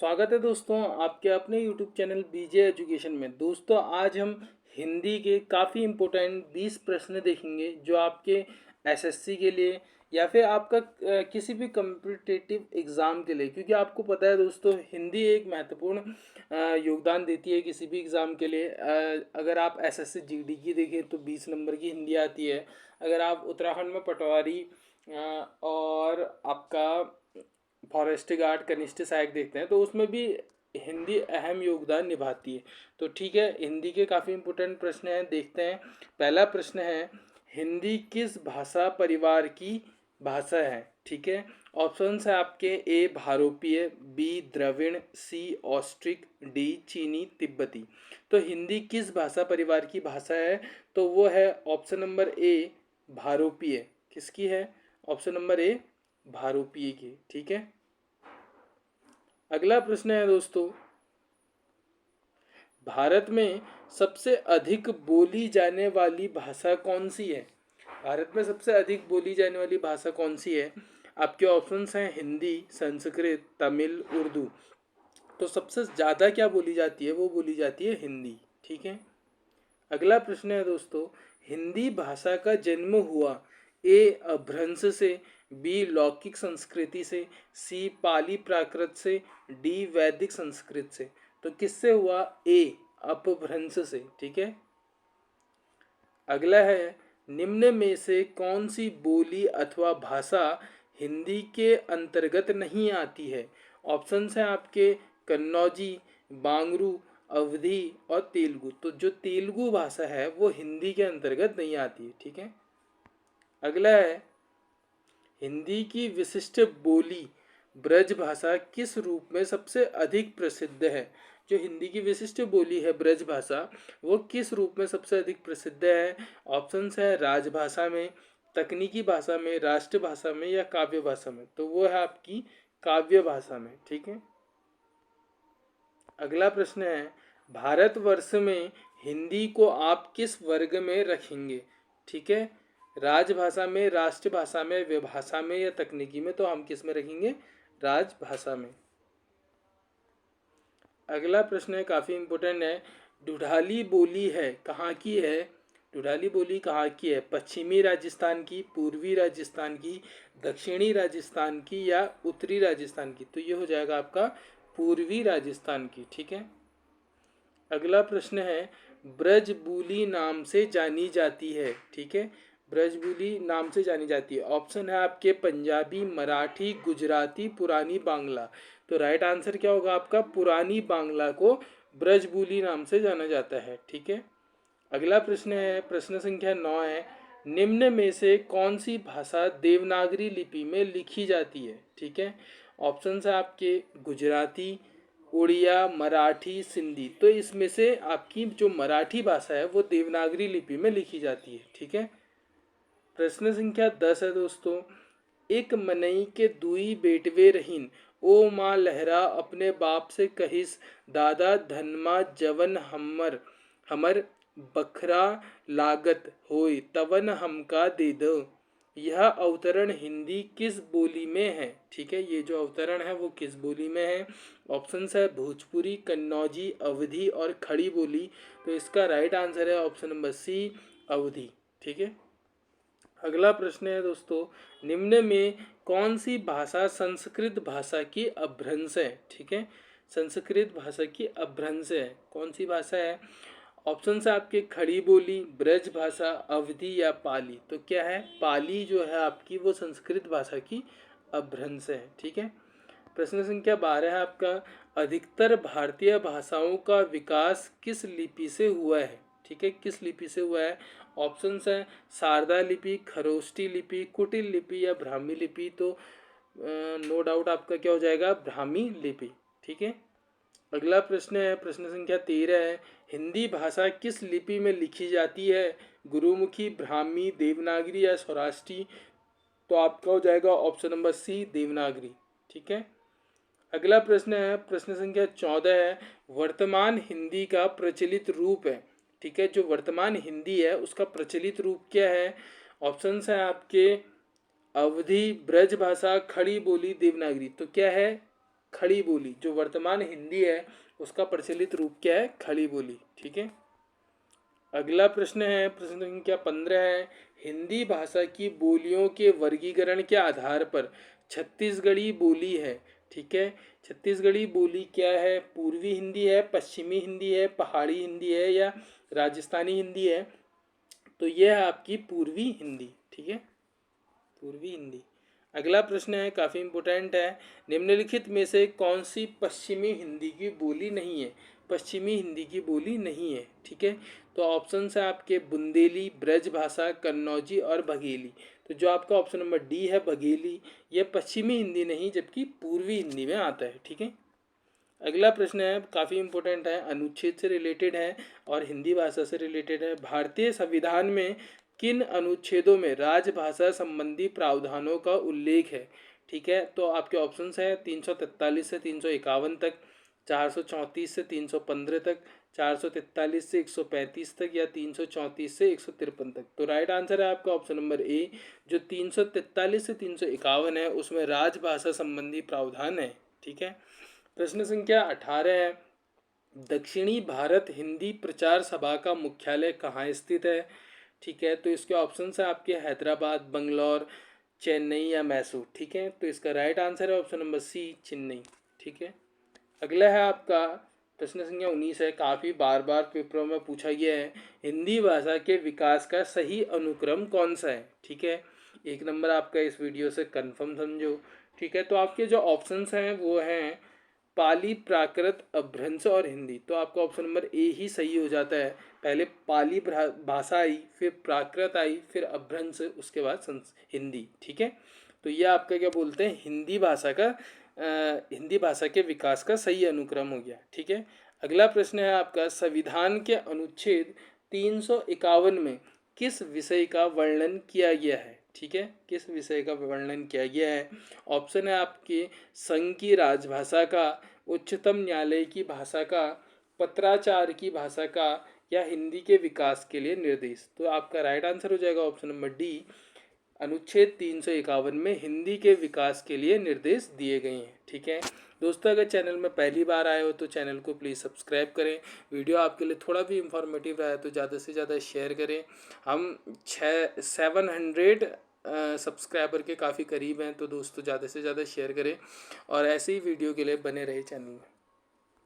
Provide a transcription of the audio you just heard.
स्वागत है दोस्तों आपके अपने YouTube चैनल बीजे एजुकेशन में। दोस्तों आज हम हिंदी के काफ़ी इम्पोर्टेंट 20 प्रश्न देखेंगे जो आपके एसएससी के लिए या फिर आपका किसी भी कम्पिटिटिव एग्ज़ाम के लिए, क्योंकि आपको पता है दोस्तों हिंदी एक महत्वपूर्ण योगदान देती है किसी भी एग्ज़ाम के लिए। अगर आप एसएससी जीडी की देखें तो 20 नंबर की हिंदी आती है। अगर आप उत्तराखंड में पटवारी और आपका फॉरेस्ट गार्ड कनिष्ठ सहायक देखते हैं तो उसमें भी हिंदी अहम योगदान निभाती है। तो ठीक है, हिंदी के काफ़ी इंपॉर्टेंट प्रश्न हैं, देखते हैं। पहला प्रश्न है, हिंदी किस भाषा परिवार की भाषा है? ठीक है, ऑप्शंस है आपके ए भारोपीय, बी द्रविड़, सी ऑस्ट्रिक, डी चीनी तिब्बती। तो हिंदी किस भाषा परिवार की भाषा है? तो वो है ऑप्शन नंबर ए भारोपीय। किसकी है? ऑप्शन नंबर ए भारोपीय की। ठीक है, अगला प्रश्न है दोस्तों, भारत में सबसे अधिक बोली जाने वाली भाषा कौन सी है? भारत में सबसे अधिक बोली जाने वाली भाषा कौन सी है? आपके ऑप्शंस हैं हिंदी, संस्कृत, तमिल, उर्दू। तो सबसे ज़्यादा क्या बोली जाती है? वो बोली जाती है हिंदी। ठीक है, अगला प्रश्न है दोस्तों, हिंदी भाषा का जन्म हुआ ए अभ्रंश से, बी लौकिक संस्कृति से, सी पाली प्राकृत से, डी वैदिक संस्कृत से। तो किससे हुआ? ए अपभ्रंश से। ठीक है, अगला है, निम्न में से कौन सी बोली अथवा भाषा हिंदी के अंतर्गत नहीं आती है? ऑप्शंस हैं आपके कन्नौजी, बांगरू, अवधी और तेलुगु। तो जो तेलुगु भाषा है वो हिंदी के अंतर्गत नहीं आती है। ठीक है, अगला है, हिंदी की विशिष्ट बोली ब्रज भाषा किस रूप में सबसे अधिक प्रसिद्ध है? जो हिंदी की विशिष्ट बोली है ब्रज भाषा, वो किस रूप में सबसे अधिक प्रसिद्ध है? ऑप्शंस है राजभाषा में, तकनीकी भाषा में, राष्ट्रभाषा में या काव्य भाषा में। तो वो है आपकी काव्य भाषा में। ठीक है, अगला प्रश्न है, भारतवर्ष में हिंदी को आप किस वर्ग में रखेंगे? ठीक है, राजभाषा में, राष्ट्रभाषा में, विभाषा में या तकनीकी में। तो हम किस में रखेंगे? राजभाषा में। अगला प्रश्न है, काफ़ी इम्पोर्टेंट है, ढूढ़ाली बोली है कहाँ की है? ढूढ़ाली बोली कहाँ की है? पश्चिमी राजस्थान की, पूर्वी राजस्थान की, दक्षिणी राजस्थान की या उत्तरी राजस्थान की? तो ये हो जाएगा आपका पूर्वी राजस्थान की। ठीक है, अगला प्रश्न है, ब्रजबुली नाम से जानी जाती है। ठीक है, ब्रजबुली नाम से जानी जाती है। ऑप्शन है आपके पंजाबी, मराठी, गुजराती, पुरानी बांग्ला। तो राइट आंसर क्या होगा आपका? पुरानी बांग्ला को ब्रजबुली नाम से जाना जाता है। ठीक है, अगला प्रश्न है, प्रश्न संख्या 9 है, निम्न में से कौन सी भाषा देवनागरी लिपि में लिखी जाती है? ठीक है, ऑप्शन है आपके गुजराती, उड़िया, मराठी, सिंधी। तो इसमें से आपकी जो मराठी भाषा है वो देवनागरी लिपि में लिखी जाती है। ठीक है, प्रश्न संख्या 10 है दोस्तों, एक मनई के दुई बेटवे रहीन, ओ माँ लहरा अपने बाप से कहिस, दादा धनमा जवन हमर हमर बखरा लागत होय तवन हमका दे दो। यह अवतरण हिंदी किस बोली में है? ठीक है, ये जो अवतरण है वो किस बोली में है? ऑप्शन है भोजपुरी, कन्नौजी, अवधी और खड़ी बोली। तो इसका राइट आंसर है ऑप्शन नंबर सी अवधी। ठीक है, अगला प्रश्न है दोस्तों, निम्न में कौन सी भाषा संस्कृत भाषा की अपभ्रंश है? ठीक है, संस्कृत भाषा की अपभ्रंश है। कौन सी भाषा है? ऑप्शन है आपके खड़ी बोली, ब्रज भाषा, अवधी या पाली। तो क्या है? पाली जो है आपकी वो संस्कृत भाषा की अपभ्रंश है। ठीक है, प्रश्न संख्या 12 है आपका, अधिकतर भारतीय भाषाओं का विकास किस लिपि से हुआ है? ठीक है, किस लिपि से हुआ है? ऑप्शंस हैं शारदा लिपि, खरोष्टी लिपि, कुटिल लिपि या ब्राह्मी लिपि। तो नो डाउट आपका क्या हो जाएगा? ब्राह्मी लिपि। ठीक है, अगला प्रश्न है, प्रश्न संख्या 13 है, हिंदी भाषा किस लिपि में लिखी जाती है? गुरुमुखी, ब्राह्मी, देवनागरी या सौराष्ट्री। तो आपका हो जाएगा ऑप्शन नंबर सी देवनागरी। ठीक है, अगला प्रश्न है, प्रश्न संख्या 14 है, वर्तमान हिंदी का प्रचलित रूप है। ठीक है, जो वर्तमान हिंदी है उसका प्रचलित रूप क्या है? ऑप्शंस हैं आपके अवधी, ब्रज भाषा, खड़ी बोली, देवनागरी। तो क्या है? खड़ी बोली। जो वर्तमान हिंदी है उसका प्रचलित रूप क्या है? खड़ी बोली। ठीक है। अगला प्रश्न है, प्रश्न संख्या 15 है, हिंदी भाषा की बोलियों के वर्गीकरण के आधार पर छत्तीसगढ़ी बोली है। ठीक है। छत्तीसगढ़ी बोली क्या है? पूर्वी हिंदी है, पश्चिमी हिंदी है, पहाड़ी हिंदी है या राजस्थानी हिंदी है? तो यह है आपकी पूर्वी हिंदी। ठीक है, पूर्वी हिंदी। अगला प्रश्न है, काफ़ी इम्पोर्टेंट है, निम्नलिखित में से कौन सी पश्चिमी हिंदी की बोली नहीं है? पश्चिमी हिंदी की बोली नहीं है। ठीक है। तो ऑप्शन है आपके बुंदेली, ब्रज भाषा, कन्नौजी और बघेली। तो जो आपका ऑप्शन नंबर डी है बघेली, यह पश्चिमी हिंदी नहीं जबकि पूर्वी हिंदी में आता है। ठीक है। अगला प्रश्न है, काफ़ी इम्पोर्टेंट है, अनुच्छेद से रिलेटेड है और हिंदी भाषा से रिलेटेड है। भारतीय संविधान में किन अनुच्छेदों में राजभाषा संबंधी प्रावधानों का उल्लेख है? ठीक है। तो आपके ऑप्शंस हैं 343 से 351 तक, 434 से 315 तक, 443 से 135 तक या 334 से 153 तक। तो राइट आंसर है आपका ऑप्शन नंबर ए, जो 343 से 351 है उसमें राजभाषा संबंधी प्रावधान है। ठीक है। प्रश्न संख्या 18 है, दक्षिणी भारत हिंदी प्रचार सभा का मुख्यालय कहाँ स्थित है? ठीक है। तो इसके ऑप्शन है आपके हैदराबाद, बंगलौर, चेन्नई या मैसूर। ठीक है। तो इसका राइट आंसर है ऑप्शन नंबर सी, चेन्नई। ठीक है। अगला है आपका प्रश्न संख्या 19 है, काफ़ी बार बार पेपरों में पूछा गया है, हिंदी भाषा के विकास का सही अनुक्रम कौन सा है? ठीक है। 1 नंबर आपका इस वीडियो से कंफर्म समझो। ठीक है। तो आपके जो ऑप्शंस हैं वो हैं पाली, प्राकृत, अपभ्रंश और हिंदी। तो आपका ऑप्शन नंबर ए ही सही हो जाता है। पहले पाली भाषा आई, फिर प्राकृत आई, फिर अपभ्रंश, उसके बाद हिंदी। ठीक है। तो ये आपका क्या बोलते हैं, हिंदी भाषा का हिंदी भाषा के विकास का सही अनुक्रम हो गया। ठीक है। अगला प्रश्न है आपका, संविधान के अनुच्छेद 351 में किस विषय का वर्णन किया गया है? ठीक है। किस विषय का वर्णन किया गया है? ऑप्शन है आपके संघ की राजभाषा का, उच्चतम न्यायालय की भाषा का, पत्राचार की भाषा का या हिंदी के विकास के लिए निर्देश। तो आपका राइट आंसर हो जाएगा ऑप्शन नंबर डी, अनुच्छेद 351 में हिंदी के विकास के लिए निर्देश दिए गए हैं। ठीक है दोस्तों, अगर चैनल में पहली बार आए हो तो चैनल को प्लीज़ सब्सक्राइब करें। वीडियो आपके लिए थोड़ा भी इंफॉर्मेटिव रहा है तो ज़्यादा से ज़्यादा शेयर करें। हम 700 सब्सक्राइबर के काफ़ी करीब हैं, तो दोस्तों ज़्यादा से ज़्यादा शेयर करें और ऐसे ही वीडियो के लिए बने रहे चैनल में।